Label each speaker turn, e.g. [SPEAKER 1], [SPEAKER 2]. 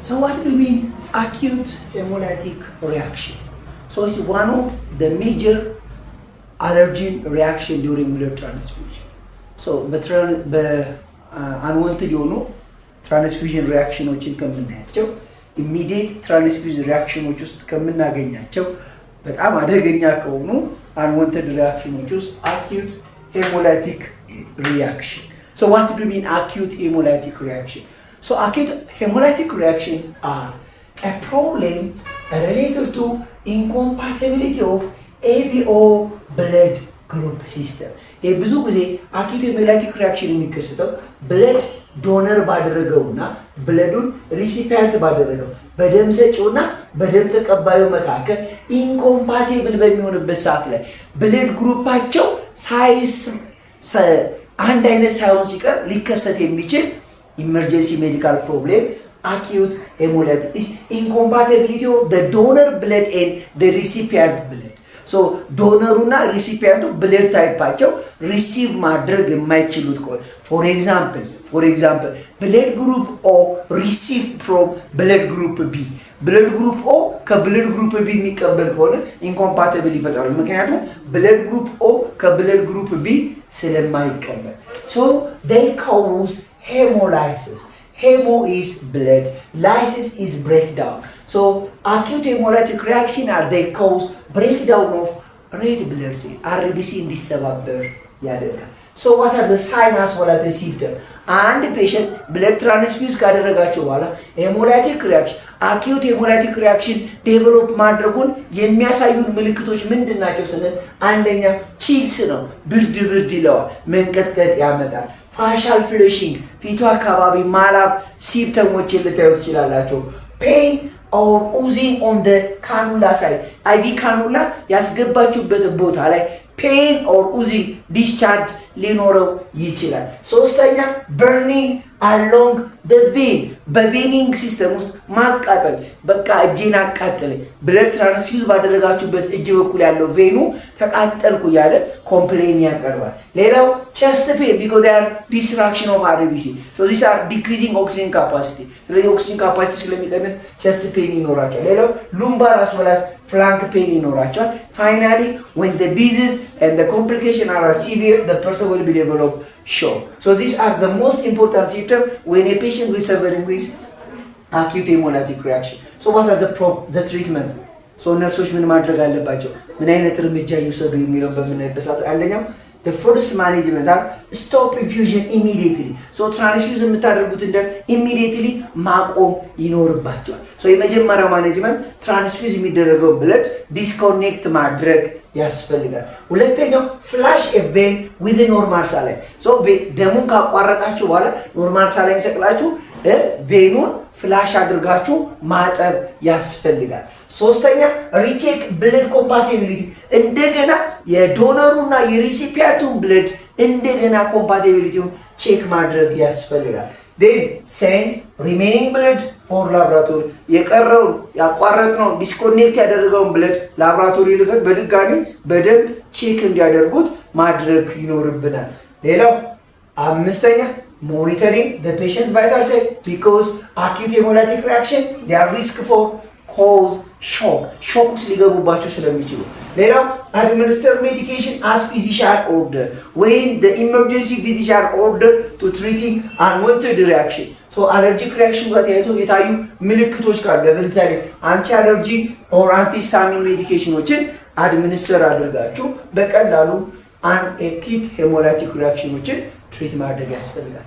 [SPEAKER 1] So what do you mean acute hemolytic reaction? So it's one of the major allergen reaction during blood transfusion. So unwanted የሆኑ ትራንስፊውዥን ሪአክሽኖችን ከምናያቸው ኢሚዲየት ትራንስፊውዥን ሪአክሽኖች ውስጥ ከምናገኛቸው በጣም አደገኛ ከሆኑ unwanted reactions ውስጥ acute hemolytic reaction. So what do you mean acute hemolytic reaction? So acute hemolytic reaction are a problem related to incompatibility of ABO blood group system. ይሄ ብዙ ጊዜ acute hemolytic reaction የሚከሰተው ብለድ ዶነር ባደረገውና ብለዱን ሪሲፒያንት ባደረገው በደም ሰጪውና በደም ተቀባዩ መካከል ኢንኮምፓቲብል በሚሆንበት ሰዓት ላይ ብለድ ግሩፓቸው ሳይስ አንድ አይነት ሳይሆን ሲቀር ሊከሰት የሚችል ኢመርጀንሲ ሜዲካል ፕሮብሌም acute hemolytic incompatibility of the donor blood and the recipient blood. So ዶነሩና ሪሲፒያንቱ ብለድ ታይፓቸው ሪሲቭ ማድረግ የማይችሉት ከሆነ for example blood group O receive from blood group B blood group O ከብለድ ግሩፕ B የሚቀበል ከሆነ ኢንኮምፓቲብል ይፈጠራል ምክንያቱም ብለድ ግሩፕ O ከብለድ ግሩፕ B ስለማይቀበል. So they cause hemolysis. Hemo is blood, lysis is breakdown. So acute hemolytic reaction are they cause breakdown of red blood cell RBC እንዲሰባበር ያደርጋል. So what are the signs as well as the symptoms? And patient blood transfuse ካደረጋቸው በኋላ hemolytic reaction acute hemolytic reaction develop ማድረጉን የሚያሳዩን ምልክቶች ምንድናቸው ስንል አንደኛ ቺልስ ነው ብርድ ይለዋል መንቀጥቀጥ ያመጣል facial flushing ፊቱ አካባቢ ማላብ ሲምፕተሞችን ልታዩት ይችላልላችሁ pain or oozing on the cannula side IV cannula ያስገባችሁበት ቦታ ላይ pain or oozing discharge ሊኖረው ይችላል ሶስተኛ burning along the vein በቬኒንግ ሲስተም ውስጥ ማቃጠል በቃ እጄን አቃጠለኝ ብለድ ትራንስፊውዝ ባደረጋችሁበት እጅ በኩል ያለው ቬኑ ተቃጠልኩ ያለ ኮምፕሌን ያቀርባል ሌላው chest pain because there are disruption of RBC so these are decreasing oxygen capacity ስለዚህ oxygen capacity ስለሚቀንስ chest pain ይኖራቸዋል ሌላው lumbar as well as flank pain ይኖራቸዋል finally when the disease and the complication are severe the person will be develop shock. So these are the most important symptoms when a patient is suffering with acute hemolytic reaction. So what are the treatment? So ነርሶች ምን ማድረግ አለባቸው ምን አይነት እርምጃ ይወሰዱ የሚለው በምናይበት ሰዓት አንደኛው the first management are stop infusion immediately. So transfusion የምታደርጉት እንደ immediately ማቆም ይኖርባቸዋል. So የመጀመሪያው ማኔጅመንት ትራንስፊውዝ የሚደረገው ብለድ ዲስኮኔክት ማድረግ ያስፈልጋል ሁለተኛው ፍላሽ ኤቬን ዊዝ ኖርማል ሳላይን ሶ ደሙን ካቋረጣችሁ በኋላ ኖርማል ሳላይን ሰቅላችሁ ቬኑን ፍላሽ አድርጋችሁ ማጠብ ያስፈልጋል ሶስተኛ ሪቼክ ብለድ ኮምፓቲቢሊቲ እንደገና የዶነሩና የሪሲፒያንቱን ብለድ እንደገና ኮምፓቲቢሊቲውን ቼክ ማድረግ ያስፈልጋል then send remaining blood for laboratory የቀረው ያቋረጥነው ዲስኮኔክት ያደረገውን ብለድ ላብራቶሪ ልከን በድጋሚ በደንብ ቼክ እንዲያደርጉት ማድረግ ይኖርብናል ሌላው አምስተኛ monitoring the patient vital signs because acute hemolytic reaction they are risk for cause shock ውስጥ ሊገቡባቸው ስለሚችሉ ሌላው administer medication as physician order when the emergency physician order to treating unwanted reaction so allergic reaction ጋር ተያይዞ የታዩ ምልክቶች ካሉ ለምሳሌ አንቲ አለርጂ or antihistamine medicationዎችን administer አድርጋችሁ በቀላሉ acute hemolytic reactionዎችን ትሪት ማድረግ ያስፈልጋል